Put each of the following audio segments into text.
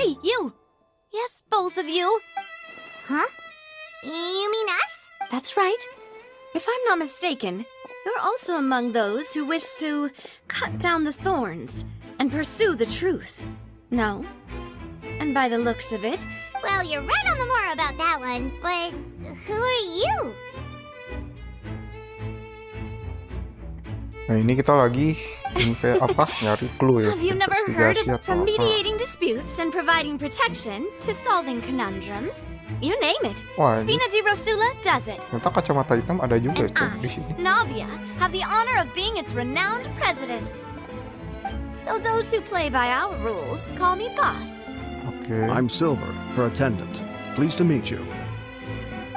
Hey, you! Yes, both of you. Huh? You mean us? That's right. If I'm not mistaken, you're also among those who wish to cut down the thorns and pursue the truth. No? And by the looks of it... Well, you're right on the more about that one, but who are you? Nah, ini kita lagi nyari clue ya. Have you never heard Investigasi of from atau apa. mediating disputes and providing protection to solving conundrums? You name it. Wah, ini Spina di Rosula does it. ternyata kacamata hitam ada juga And Cok, I, di sini. Navia, have the honor of being its renowned president. Though those who play by our rules call me boss. Oke. I'm Silver, her attendant. Pleased to meet you.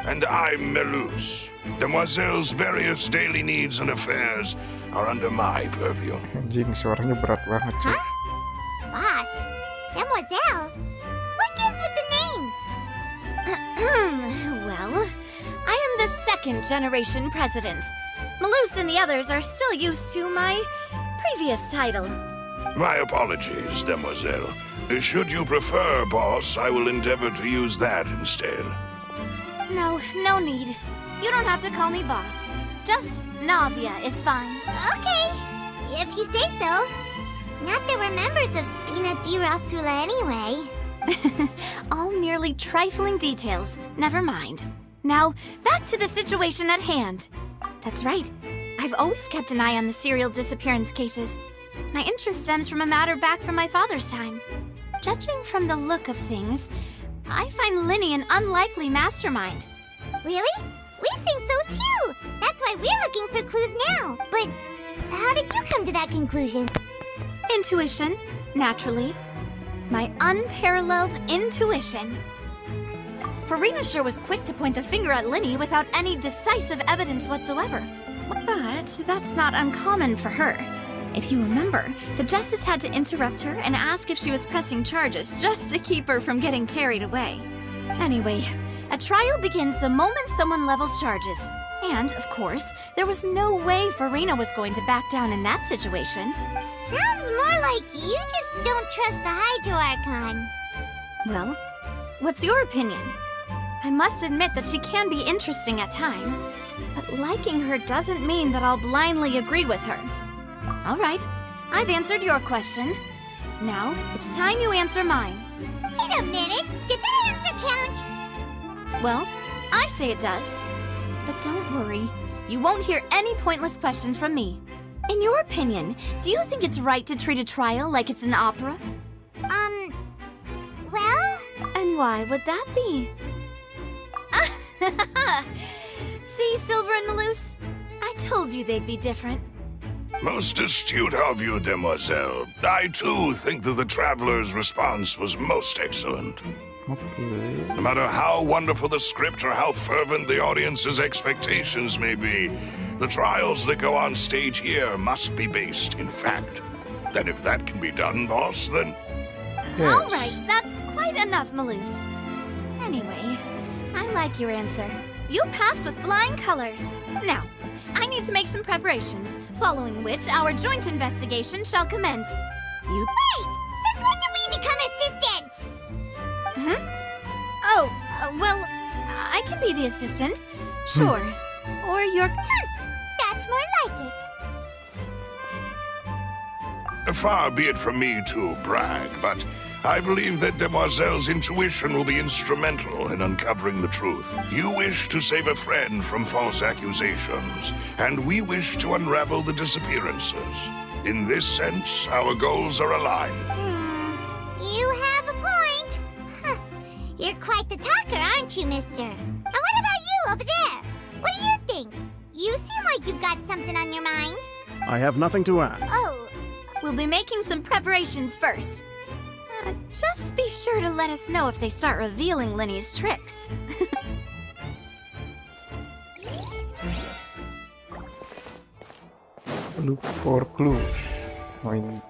And I'm Melus. Demoiselle's various daily needs and affairs are under my purview. Anjing, suaranya berat banget Cok. Huh? Boss? Demoiselle? What gives with the names? Well, I am the second generation president. Malus and the others are still used to my previous title. My apologies, Demoiselle. Should you prefer, boss, I will endeavor to use that instead. No need. You don't have to call me boss. Just Navia is fine. Okay, if you say so. Not that we're members of Spina di Rosula anyway. All merely trifling details. Never mind. Now, back to the situation at hand. That's right. I've always kept an eye on the serial disappearance cases. My interest stems from a matter back from my father's time. Judging from the look of things, I find Linny an unlikely mastermind. Really? We think so too! That's why we're looking for clues now. But how did you come to that conclusion? Intuition, naturally. My unparalleled intuition. Farina sure was quick to point the finger at Linny without any decisive evidence whatsoever. But that's not uncommon for her. If you remember, the justice had to interrupt her and ask if she was pressing charges just to keep her from getting carried away. Anyway, a trial begins the moment someone levels charges. And, of course, there was no way Farina was going to back down in that situation. Sounds more like you just don't trust the Hydro Archon. Well, what's your opinion? I must admit that she can be interesting at times, but liking her doesn't mean that I'll blindly agree with her. All right, I've answered your question. Now, it's time you answer mine. Wait a minute, did that answer count? Well, I say it does. But don't worry, you won't hear any pointless questions from me. In your opinion, do you think it's right to treat a trial like it's an opera? Well? And why would that be? See, Silver and Malus? I told you they'd be different. Most astute of you, Demoiselle. I, too, think that the traveler's response was most excellent. Oke. No matter how wonderful the script or how fervent the audience's expectations may be, the trials that go on stage here must be based in fact. And if that can be done, boss, then... Yes. All right, that's quite enough, Malus. Anyway, I like your answer. You passed with flying colors. Now, I need to make some preparations, following which our joint investigation shall commence. You... Wait! Since when did we become assistants? Oh, well, I can be the assistant. Sure. Or your... That's more like it. Far be it from me to brag, but I believe that Demoiselle's intuition will be instrumental in uncovering the truth. You wish to save a friend from false accusations, and we wish to unravel the disappearances. In this sense, our goals are aligned. You have a point. Huh. You're quite the talker, aren't you, mister? And what about you over there? What do you think? You seem like you've got something on your mind. I have nothing to add. Oh, We'll be making some preparations first. Just be sure to let us know if they start revealing Linny's tricks. Look for clues. Oh, ini.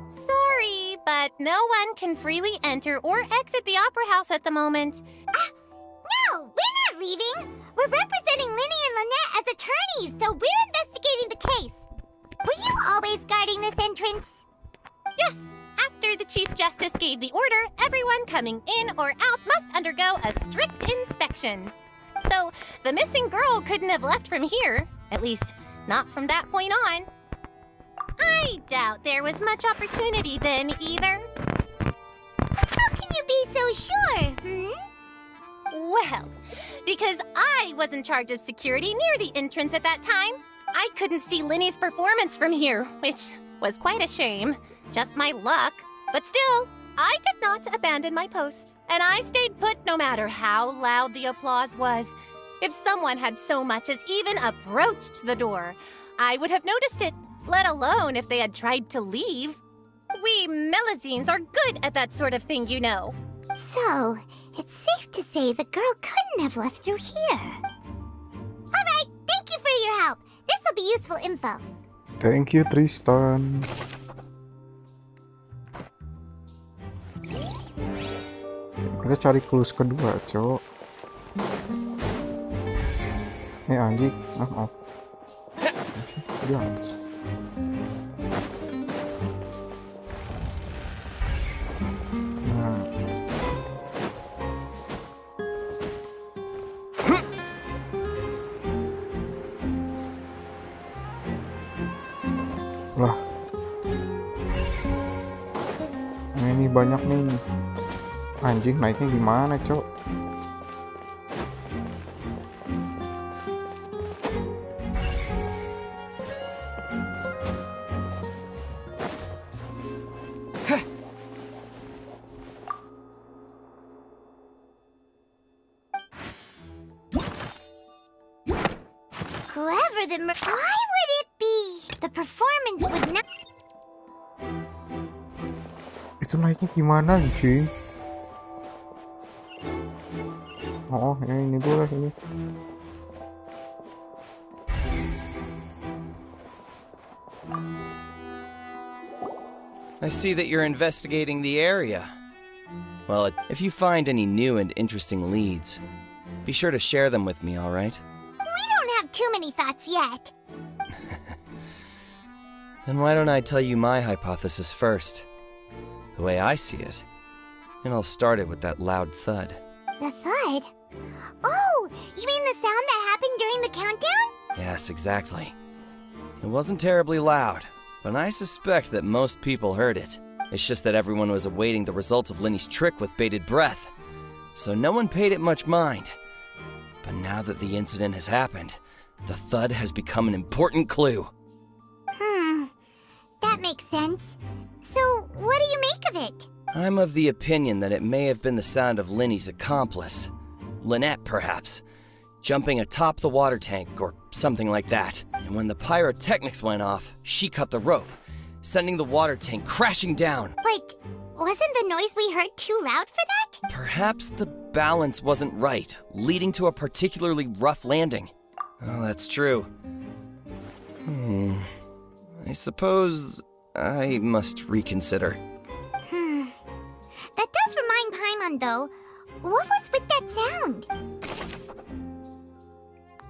Sorry, but no one can freely enter or exit the Opera House at the moment. no, we're not leaving. We're representing Linny and Lynette as attorneys, so we're investigating the case. Were you always guarding this entrance? Yes, after the Chief Justice gave the order, everyone coming in or out must undergo a strict inspection. So, the missing girl couldn't have left from here. At least, not from that point on. I doubt there was much opportunity then, either. How can you be so sure, Well, because I was in charge of security near the entrance at that time, I couldn't see Linny's performance from here, which was quite a shame. Just my luck. But still, I did not abandon my post, and I stayed put no matter how loud the applause was. If someone had so much as even approached the door, I would have noticed it, let alone if they had tried to leave. We Melazines are good at that sort of thing, you know. So, it's safe to say the girl couldn't have left through here. All right, thank you for your help. This will be useful info. Thank you, Tristan. Kita cari clues kedua, Cok. Anjing. Oh. Di atas. Nah. Lah. Nah, ini banyak nih. Anjing, naiknya gimana, Cok? Whoever the why would it be? The performance would not. Itu naiknya gimana, anjing? Oh, ya ini boleh ini. I see that you're investigating the area. Well, if you find any new and interesting leads, be sure to share them with me, all right? We don't have too many thoughts yet. Then why don't I tell you my hypothesis first? The way I see it. And I'll start it with that loud thud. The thud? Oh, you mean the sound that happened during the countdown? Yes, exactly. It wasn't terribly loud, but I suspect that most people heard it. It's just that everyone was awaiting the results of Linny's trick with bated breath, so no one paid it much mind. But now that the incident has happened, the thud has become an important clue. That makes sense. So, what do you make of it? I'm of the opinion that it may have been the sound of Linny's accomplice. Lynette, perhaps. Jumping atop the water tank or something like that. And when the pyrotechnics went off, she cut the rope, sending the water tank crashing down. But wasn't the noise we heard too loud for that? Perhaps the balance wasn't right, leading to a particularly rough landing. Oh, that's true. I suppose I must reconsider. That does remind Paimon, though. What was with that sound?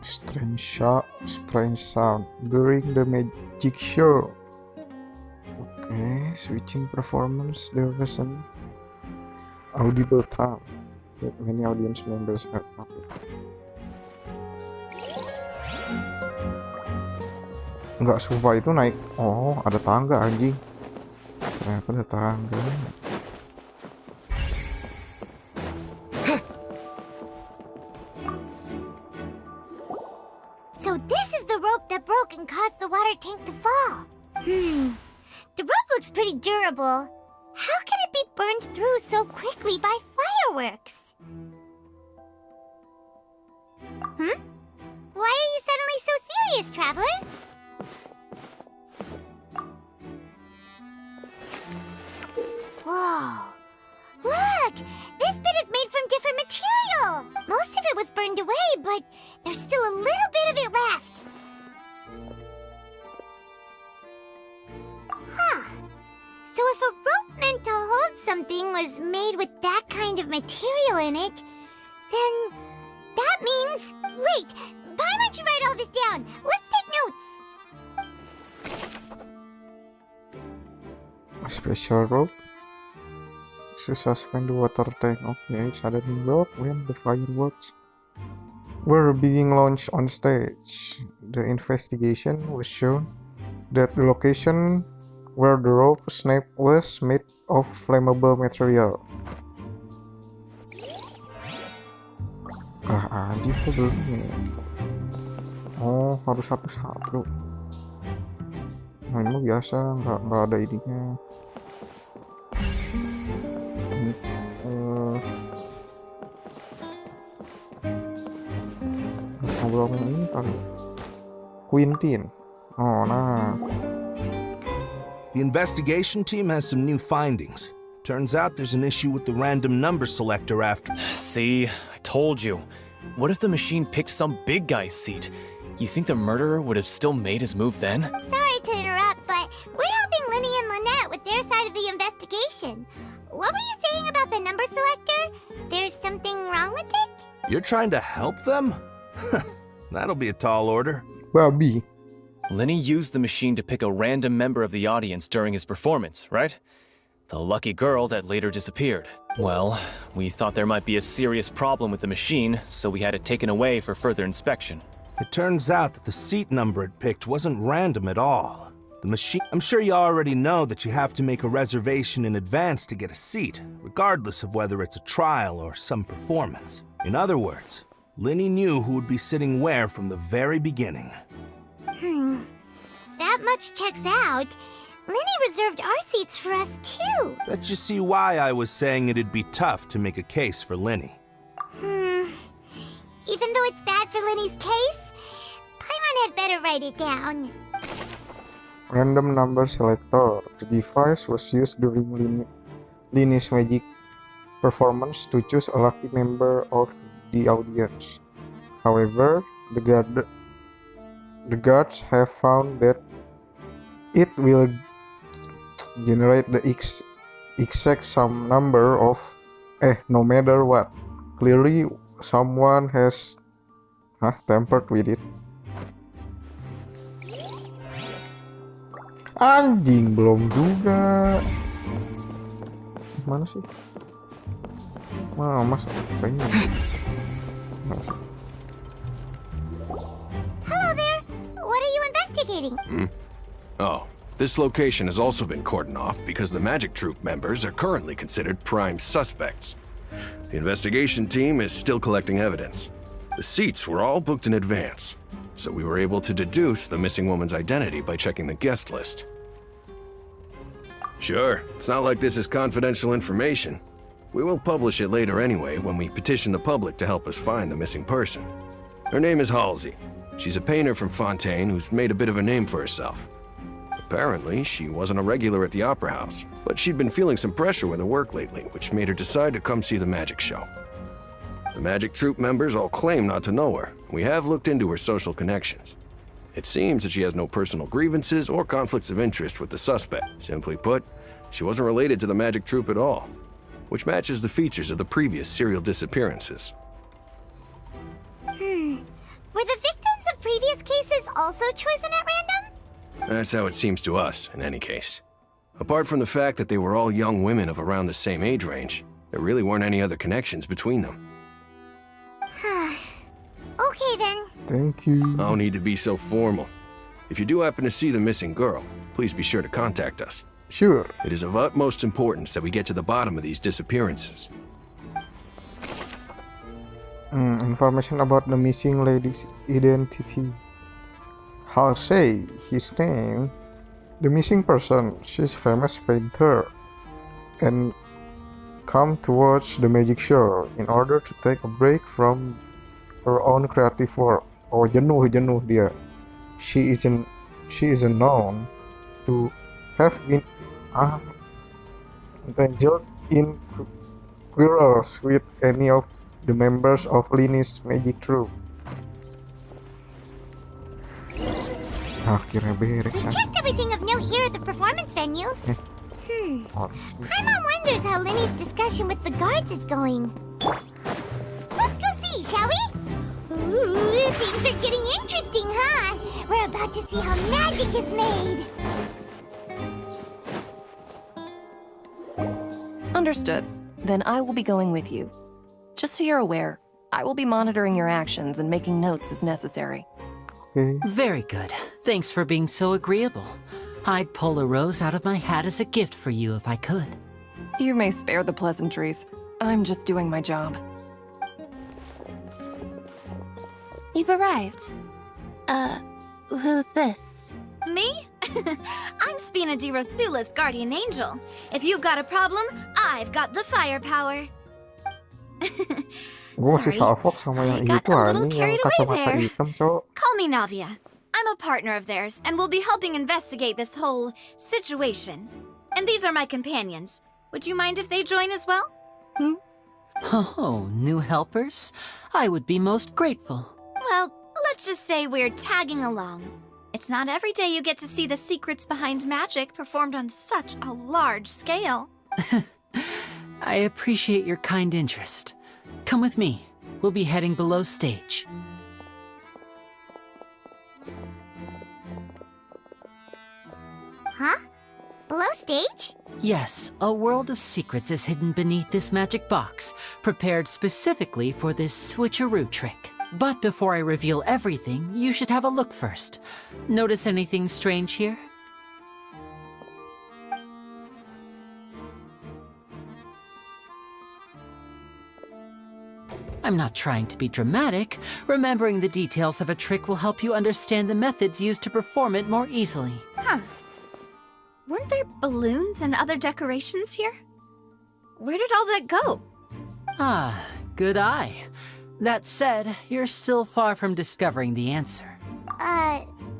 Strange sound during the magic show. Okay, switching performance, there was an audible sound. Many audience members heard. Okay. Nggak sumpah itu naik. Oh, ada tangga anjing. Ternyata ada tangga. So this is the rope that broke and caused the water tank to fall. The rope looks pretty durable. How can it be burned through so quickly by fireworks? Why are you suddenly so serious, Traveler? Whoa. Look! This bit is made from different material! Most of it was burned away, but there's still a little bit of it left. So if a rope meant to hold something was made with that kind of material in it, then that means... Wait! Paimon should write all this down! Let's take notes! A special rope to suspend the water tank. Okay, suddenly broke when the fireworks were being launched on stage. The investigation was shown that the location where the rope snapped was made of flammable material. Anjing kok belum ya? Oh, harus satu-satu. Nah, ini mah biasa, nggak ada ininya. Harus ngobrol sama ini kali. Quintin. Oh, nah. The investigation team has some new findings. Turns out there's an issue with the random number selector after. See, I told you. What if the machine picked some big guy's seat? You think the murderer would have still made his move then? Sorry to interrupt, but we're helping Linny and Lynette with their side of the investigation. What were you saying about the number selector? There's something wrong with it? You're trying to help them? That'll be a tall order. Babi. Lenny used the machine to pick a random member of the audience during his performance, right? The lucky girl that later disappeared. Well, we thought there might be a serious problem with the machine, so we had it taken away for further inspection. It turns out that the seat number it picked wasn't random at all. The machine... I'm sure you already know that you have to make a reservation in advance to get a seat, regardless of whether it's a trial or some performance. In other words, Linny knew who would be sitting where from the very beginning. That much checks out. Linny reserved our seats for us, too. Bet you see why I was saying it'd be tough to make a case for Linny. Even though it's bad for Linny's case, Paimon had better write it down. Random number selector. The device was used during Linny's magic performance to choose a lucky member of the audience. However, the guards have found that it will generate the exact sum number of no matter what. Clearly, someone has tampered with it. Anjing, belum juga. Mana sih? Mas, kayaknya. Hello there. What are you investigating? Oh, this location has also been cordoned off because the Magic Troupe members are currently considered prime suspects. The investigation team is still collecting evidence. The seats were all booked in advance, so we were able to deduce the missing woman's identity by checking the guest list. Sure, it's not like this is confidential information. We will publish it later anyway when we petition the public to help us find the missing person. Her name is Halsey. She's a painter from Fontaine who's made a bit of a name for herself. Apparently, she wasn't a regular at the Opera House, but she'd been feeling some pressure with her work lately, which made her decide to come see the magic show. The Magic Troupe members all claim not to know her. We have looked into her social connections. It seems that she has no personal grievances or conflicts of interest with the suspect. Simply put, she wasn't related to the Magic Troupe at all, which matches the features of the previous serial disappearances. Were the victims of previous cases also chosen at random? That's how it seems to us, in any case. Apart from the fact that they were all young women of around the same age range, there really weren't any other connections between them. Okay then. Thank you. No need to be so formal. If you do happen to see the missing girl, please be sure to contact us. Sure. It is of utmost importance that we get to the bottom of these disappearances. Information about the missing lady's identity. Halsey, his name. The missing person, she's a famous painter and come to watch the magic show in order to take a break from her own creative work. Oh, jenuh dia. She isn't known to have been entangled in quarrels with any of the members of Linny's magic troupe. Akhirnya beres. We checked everything of note here at the performance venue. Paimon wonders how Linny's discussion with the guards is going. Let's go see, shall we? Ooh, things are getting interesting, huh? We're about to see how magic is made. Understood. Then I will be going with you. Just so you're aware, I will be monitoring your actions and making notes as necessary. Okay. Very good. Thanks for being so agreeable. I'd pull a rose out of my hat as a gift for you if I could. You may spare the pleasantries. I'm just doing my job. You've arrived. Who's this? Me? I'm Spina di Rosula's guardian angel. If you've got a problem, I've got the firepower. Gue masih salfok sama yang I got itu a little anjing, yang carried away kacamata there. hitam, cowok. Call me Navia. I'm a partner of theirs, and will be helping investigate this whole situation. And these are my companions. Would you mind if they join as well? Oh, new helpers? I would be most grateful. Well, let's just say we're tagging along. It's not every day you get to see the secrets behind magic performed on such a large scale. I appreciate your kind interest. Come with me. We'll be heading below stage. Huh? Below stage? Yes, a world of secrets is hidden beneath this magic box, prepared specifically for this switcheroo trick. But before I reveal everything, you should have a look first. Notice anything strange here? I'm not trying to be dramatic. Remembering the details of a trick will help you understand the methods used to perform it more easily. Huh. Weren't there balloons and other decorations here? Where did all that go? Ah, good eye. That said, you're still far from discovering the answer.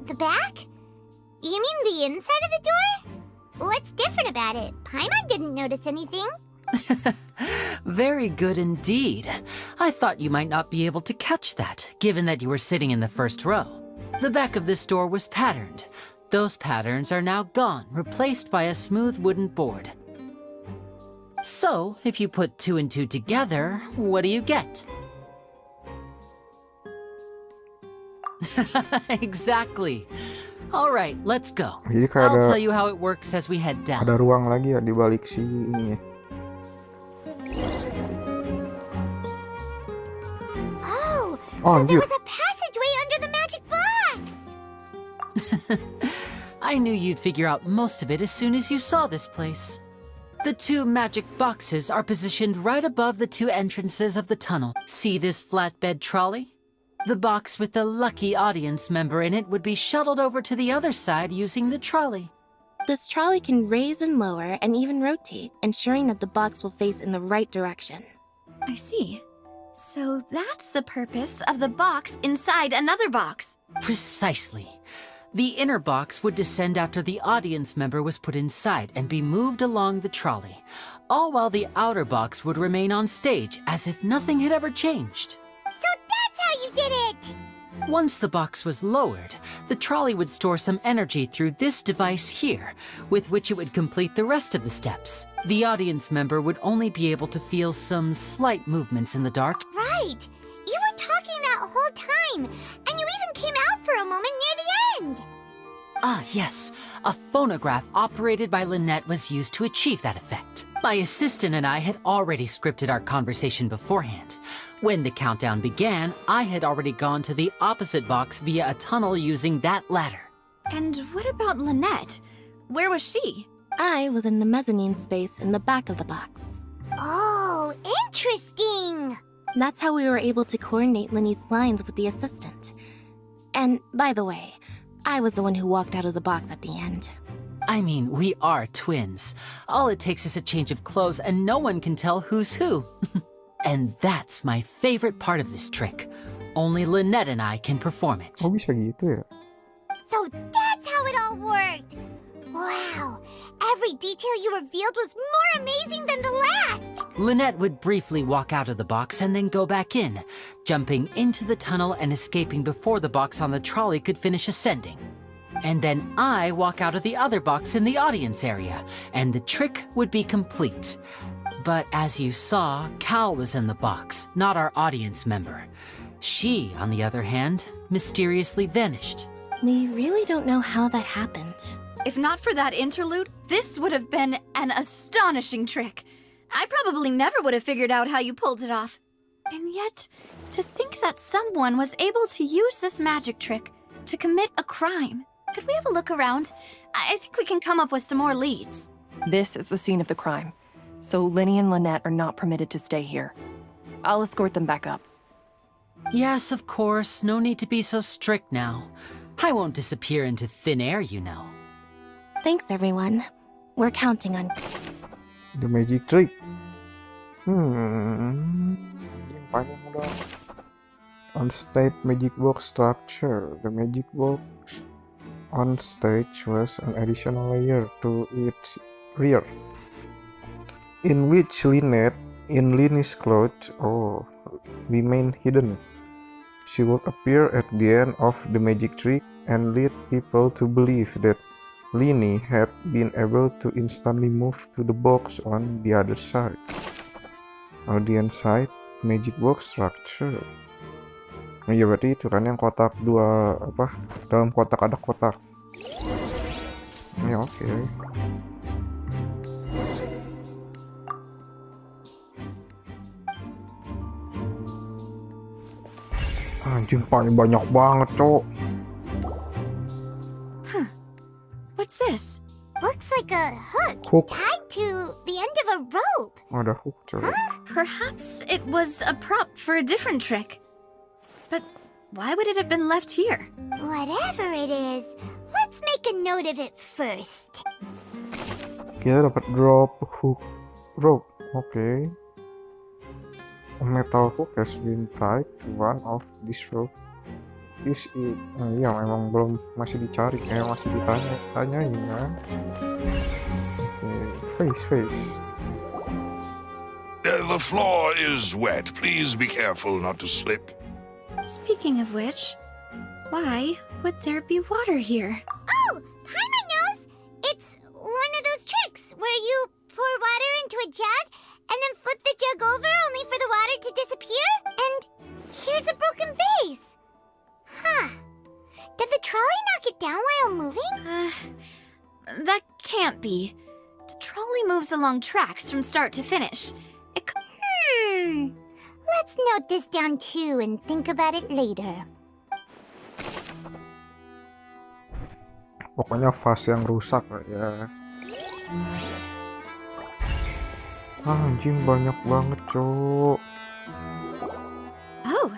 The back? You mean the inside of the door? What's different about it? Paimon didn't notice anything. Very good indeed. I thought you might not be able to catch that, given that you were sitting in the first row. The back of this door was patterned. Those patterns are now gone, replaced by a smooth wooden board. So, if you put 2 and 2 together, what do you get? Exactly. All right, let's go. Jadi kayak I'll ada, tell you how it works as we head down. ada ruang lagi ya di balik si ini ya. Oh, Oh, so there anjir. was a passageway under the magic box! I knew you'd figure out most of it as soon as you saw this place. The 2 magic boxes are positioned right above the 2 entrances of the tunnel. See this flatbed trolley? The box with the lucky audience member in it would be shuttled over to the other side using the trolley. This trolley can raise and lower and even rotate, ensuring that the box will face in the right direction. I see. So that's the purpose of the box inside another box. Precisely. The inner box would descend after the audience member was put inside and be moved along the trolley, all while the outer box would remain on stage as if nothing had ever changed. So that's how you did it! Once the box was lowered, the trolley would store some energy through this device here, with which it would complete the rest of the steps. The audience member would only be able to feel some slight movements in the dark. Right! You were talking that whole time, and you even came out for a moment near the end! Ah, yes. A phonograph operated by Lynette was used to achieve that effect. My assistant and I had already scripted our conversation beforehand. When the countdown began, I had already gone to the opposite box via a tunnel using that ladder. And what about Lynette? Where was she? I was in the mezzanine space in the back of the box. Oh, interesting! That's how we were able to coordinate Linny's lines with the assistant. And, by the way, I was the one who walked out of the box at the end. I mean, we are twins. All it takes is a change of clothes and no one can tell who's who. And that's my favorite part of this trick. Only Lynette and I can perform it. Oh, bisa gitu ya? So that's how it all worked! Wow! Every detail you revealed was more amazing than the last! Lynette would briefly walk out of the box and then go back in, jumping into the tunnel and escaping before the box on the trolley could finish ascending. And then I walk out of the other box in the audience area, and the trick would be complete. But as you saw, Cal was in the box, not our audience member. She, on the other hand, mysteriously vanished. We really don't know how that happened. If not for that interlude, this would have been an astonishing trick. I probably never would have figured out how you pulled it off. And yet, to think that someone was able to use this magic trick to commit a crime. Could we have a look around? I think we can come up with some more leads. This is the scene of the crime, so Linny and Lynette are not permitted to stay here. I'll escort them back up. Yes, of course. No need to be so strict now. I won't disappear into thin air, you know. Thanks, everyone. We're counting on... The magic trick. Yang paling mudah. On stage magic box structure. The magic box on stage was an additional layer to its rear, in which Lynette, in Linny's clothes, remained hidden. She would appear at the end of the magic trick and lead people to believe that Linny had been able to instantly move to the box on the other side. Audience side, magic box structure. Nah, ya berarti itu kan yang kotak dua apa? Dalam kotak ada kotak. Ya oke. Anjing paling banyak banget, Cok. What's this? Looks like a Hook. tied to the end of a rope. Oh, ada hook, Cok. Perhaps it was a prop for a different trick. But why would it have been left here? Whatever it is, let's make a note of it first. Kita dapat drop hook rope. Oke. A metal hook has been tied to one of these rope. This is, iya memang belum, masih dicari, kayak masih ditanyain kan. Oke, face. The floor is wet. Please be careful not to slip. Speaking of which, why would there be water here? Oh, Paimon knows! It's one of those tricks where you pour water into a jug and then flip the jug over only for the water to disappear. And here's a broken vase. Huh. Did the trolley knock it down while moving? That can't be. The trolley moves along tracks from start to finish. Let's note this down too and think about it later. Pokoknya vase yang rusak ya. Anjing banyak banget, Cok. Oh,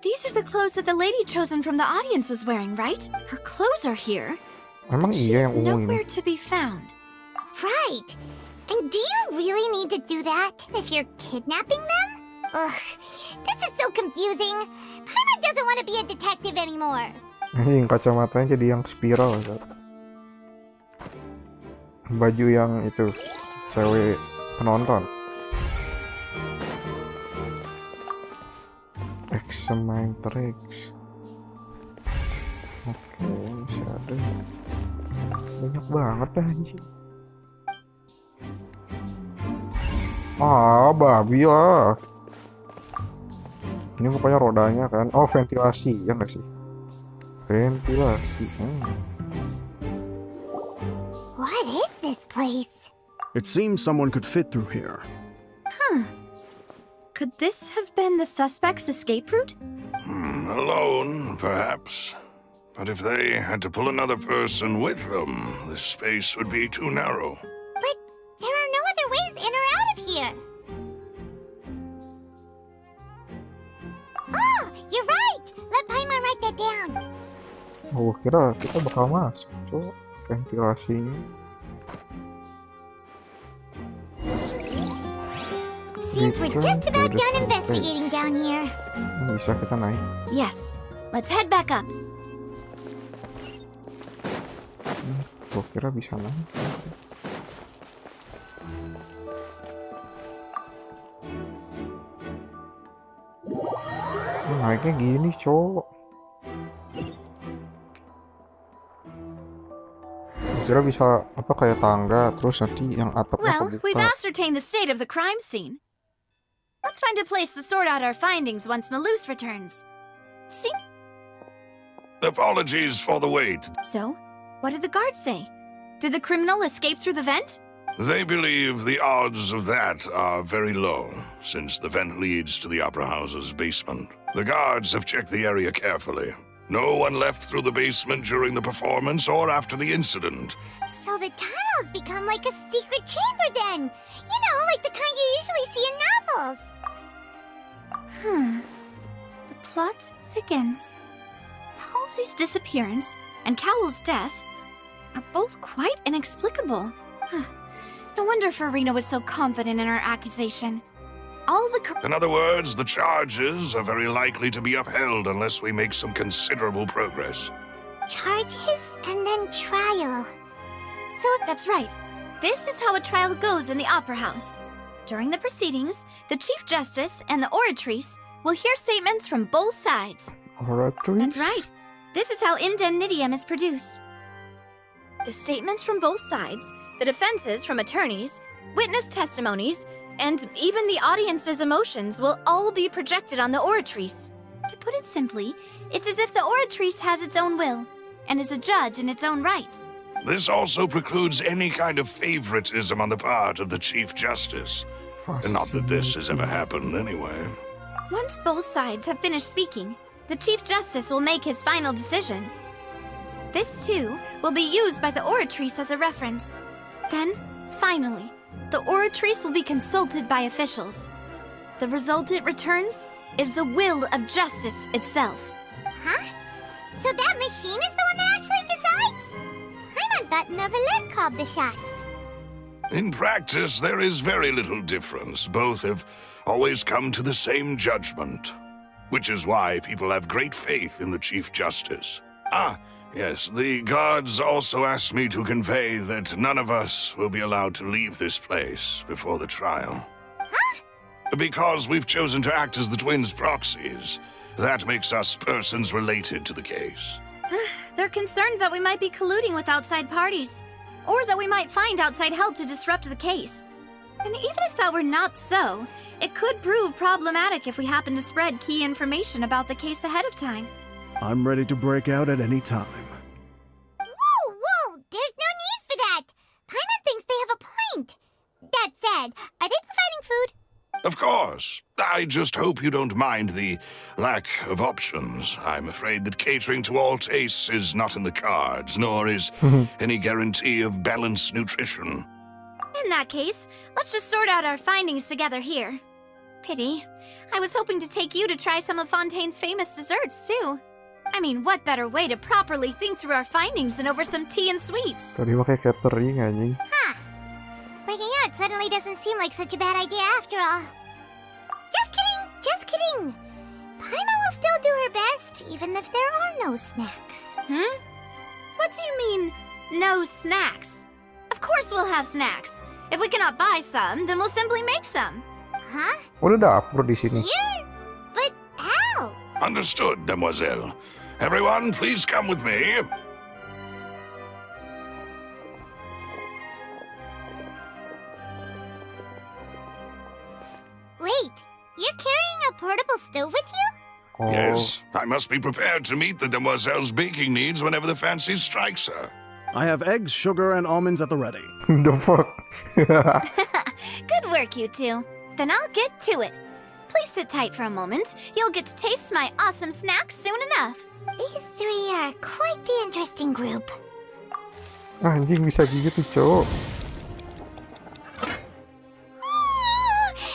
these are the clothes that the lady chosen from the audience was wearing, right? Her clothes are here. Emang iya yang She's ungu nowhere ini? to be found. Right. And do you really need to do that if you're kidnapping them? Ugh, this is so confusing. Paimon doesn't want to be a detective anymore. Anjing kacamatanya jadi yang spiral, Cok. Baju yang itu cewek penonton. Examine tricks. Oke, masih ada. Banyak banget dah anjing. Babi lah. Ini pokoknya rodanya kan. Oh, ventilasi, ya nggak sih? Ventilasi. What is this place? It seems someone could fit through here. Could this have been the suspect's escape route? Alone, perhaps. But if they had to pull another person with them, the space would be too narrow. But there are no other ways in or out of here. Oh, you're right. Let Paimon write that down. Oh, kira kita bakal masuk, Cok. Ventilasinya. Seems we're just about done investigating down here. Bisa kita naik. Yes. Let's head back up. Gua kira bisa naik. Naiknya gini, Cok. Kira bisa apa kayak tangga, terus nanti yang atapnya Well, we've kebuka. ascertained the state of the crime scene. Let's find a place to sort out our findings once Malus returns. See? Apologies for the wait. So, what did the guards say? Did the criminal escape through the vent? They believe the odds of that are very low, since the vent leads to the Opera House's basement. The guards have checked the area carefully. No one left through the basement during the performance or after the incident. So the tunnels become like a secret chamber then! You know, like the kind you usually see in novels! The plot thickens. Halsey's disappearance and Cowell's death are both quite inexplicable. No wonder Farina was so confident in her accusation. In other words, the charges are very likely to be upheld unless we make some considerable progress. Charges and then trial. So that's right. This is how a trial goes in the Opera House. During the proceedings, the Chief Justice and the Oratrice will hear statements from both sides. Oratrice? That's right. This is how indemnitium is produced. The statements from both sides, the defenses from attorneys, witness testimonies, and even the audience's emotions will all be projected on the Oratrice. To put it simply, it's as if the Oratrice has its own will, and is a judge in its own right. This also precludes any kind of favoritism on the part of the Chief Justice. And not that this has ever happened anyway. Once both sides have finished speaking, the Chief Justice will make his final decision. This, too, will be used by the Oratrice as a reference. Then, finally, the Oratrice will be consulted by officials. The result it returns is the will of justice itself. Huh? So that machine is the one that actually decides? Paimon thought Neverlet called the shots. In practice, there is very little difference. Both have always come to the same judgment, which is why people have great faith in the Chief Justice. Yes, the guards also asked me to convey that none of us will be allowed to leave this place before the trial. Huh? Because we've chosen to act as the twins' proxies. That makes us persons related to the case. They're concerned that we might be colluding with outside parties, or that we might find outside help to disrupt the case. And even if that were not so, it could prove problematic if we happen to spread key information about the case ahead of time. I'm ready to break out at any time. Whoa! There's no need for that! Paimon thinks they have a point. That said, are they providing food? Of course. I just hope you don't mind the lack of options. I'm afraid that catering to all tastes is not in the cards, nor is any guarantee of balanced nutrition. In that case, let's just sort out our findings together here. Pity. I was hoping to take you to try some of Fontaine's famous desserts, too. I mean, what better way to properly think through our findings than over some tea and sweets? Tadi pakai catering anjing. Huh. Breaking out suddenly doesn't seem like such a bad idea after all. Just kidding! Paimon will still do her best, even if there are no snacks. What do you mean, no snacks? Of course we'll have snacks. If we cannot buy some, then we'll simply make some. Huh? Udah dapur di sini. Here? But how? Understood, Demoiselle. Everyone, please come with me. Wait, you're carrying a portable stove with you? Oh. Yes, I must be prepared to meet the Demoiselle's baking needs whenever the fancy strikes her. I have eggs, sugar, and almonds at the ready. The fuck? Good work, you two. Then I'll get to it. Please sit tight for a moment. You'll get to taste my awesome snacks soon enough. These three are quite the interesting group. Anjing bisa gitu, Cok.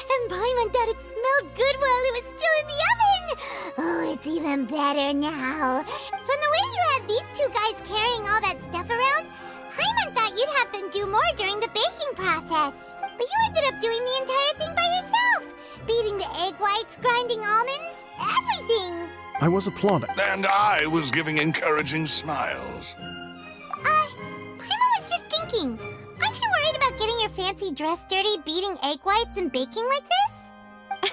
And Paimon thought it smelled good while it was still in the oven. Oh, it's even better now. From the way you had these two guys carrying all that stuff around, Paimon thought you'd have them do more during the baking process. But you ended up doing the entire thing by yourself. Beating the egg whites, grinding almonds, everything. I was applauding. And I was giving encouraging smiles. Paimon was just thinking, aren't you worried about getting your fancy dress dirty beating egg whites and baking like this?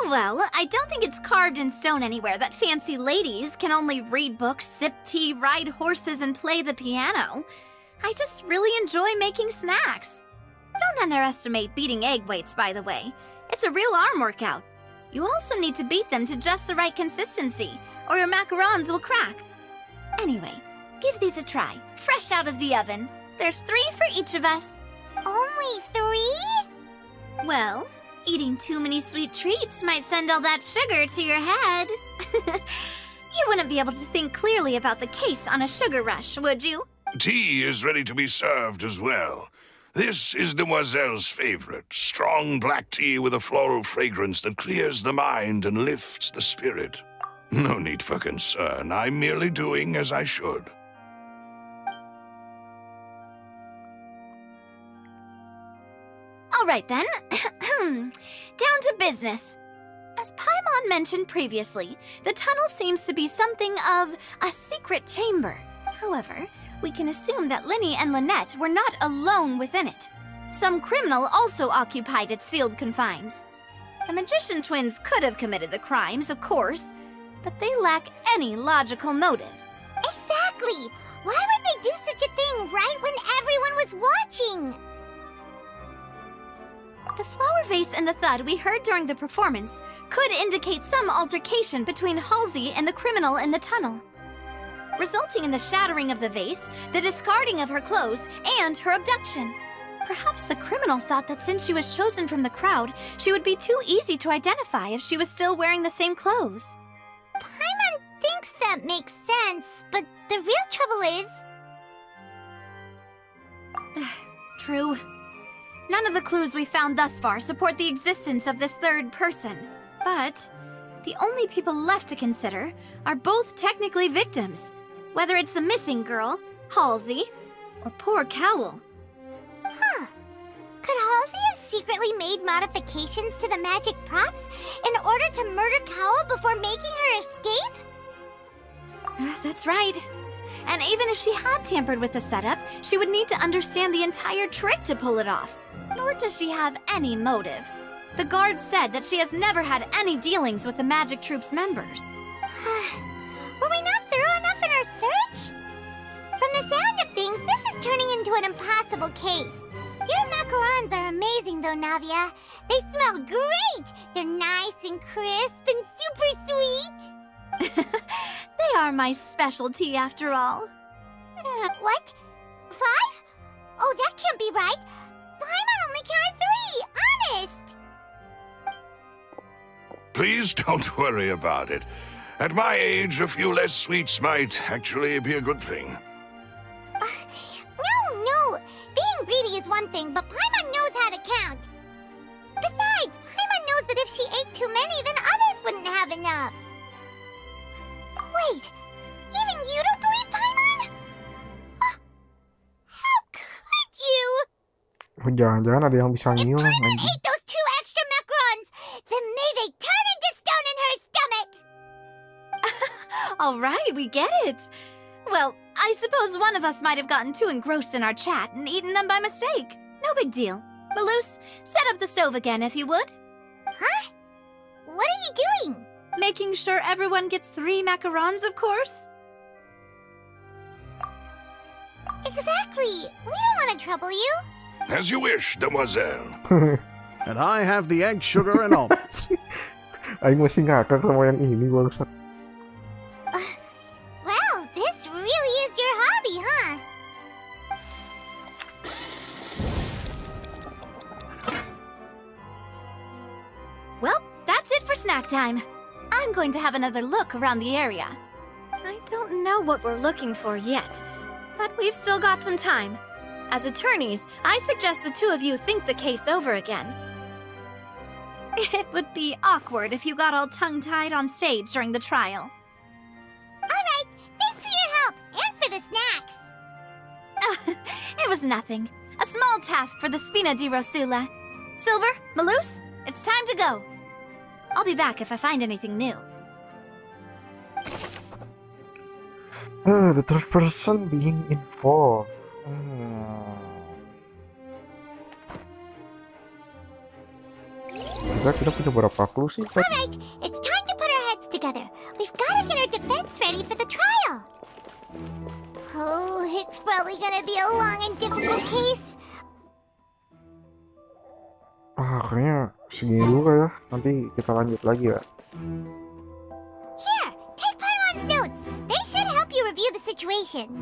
Well, I don't think it's carved in stone anywhere that fancy ladies can only read books, sip tea, ride horses, and play the piano. I just really enjoy making snacks. Don't underestimate beating egg whites, by the way. It's a real arm workout. You also need to beat them to just the right consistency, or your macarons will crack. Anyway, give these a try, fresh out of the oven. There's 3 for each of us. Only 3? Well, eating too many sweet treats might send all that sugar to your head. You wouldn't be able to think clearly about the case on a sugar rush, would you? Tea is ready to be served as well. This is Demoiselle's favorite, strong black tea with a floral fragrance that clears the mind and lifts the spirit. No need for concern. I'm merely doing as I should. All right then. Down to business. As Paimon mentioned previously, the tunnel seems to be something of a secret chamber. However, we can assume that Linny and Lynette were not alone within it. Some criminal also occupied its sealed confines. The magician twins could have committed the crimes, of course, but they lack any logical motive. Exactly! Why would they do such a thing right when everyone was watching? The flower vase and the thud we heard during the performance could indicate some altercation between Halsey and the criminal in the tunnel, resulting in the shattering of the vase, the discarding of her clothes, and her abduction. Perhaps the criminal thought that since she was chosen from the crowd, she would be too easy to identify if she was still wearing the same clothes. Paimon thinks that makes sense, but the real trouble is... True. None of the clues we found thus far support the existence of this third person. But the only people left to consider are both technically victims, whether it's the missing girl, Halsey, or poor Cowl. Huh. Could Halsey have secretly made modifications to the magic props in order to murder Cowl before making her escape? That's right. And even if she had tampered with the setup, she would need to understand the entire trick to pull it off. Nor does she have any motive. The guards said that she has never had any dealings with the Magic Troop's members. Were we not thorough enough in our search? From the sound of things, this is turning into an impossible case. Your macarons are amazing though, Navia. They smell great! They're nice and crisp and super sweet! They are my specialty after all. What? 5? Oh, that can't be right! Paimon only counted 3! Honest! Please don't worry about it. At my age, a few less sweets might actually be a good thing. No! Being greedy is one thing, but Paimon knows how to count. Besides, Paimon knows that if she ate too many, then others wouldn't have enough. Wait, even you don't believe Paimon? How could you? Oh, jangan-jangan ada yang bisa If ngilang Paimon anjing. ate those 2 extra macarons, then may they turn into stone in her stomach! All right, we get it. Well, I suppose one of us might have gotten too engrossed in our chat and eaten them by mistake. No big deal. Maloose, set up the stove again if you would. Huh? What are you doing? Making sure everyone gets 3 macarons, of course. Exactly. We don't want to trouble you. As you wish, Demoiselle. And I have the egg, sugar, and almonds. Aing masih ngakak sama yang ini bangsat. Well, this really is your hobby, huh? Well, that's it for snack time. I'm going to have another look around the area. I don't know what we're looking for yet, but we've still got some time. As attorneys, I suggest the two of you think the case over again. It would be awkward if you got all tongue-tied on stage during the trial. Alright, thanks for your help, and for the snacks. It was nothing. A small task for the Spina di Rosula. Silver, Maloose, it's time to go. I'll be back if I find anything new. The third person being involved. Kita punya berapa clue sih? Alright, it's time to put our heads together. We've got to get our defense ready for the trial. Oh, it's probably gonna be a long and difficult case. Kayaknya segini dulu ya. Nanti kita lanjut lagi ya. Here, take Paimon's notes. They should help you review the situation.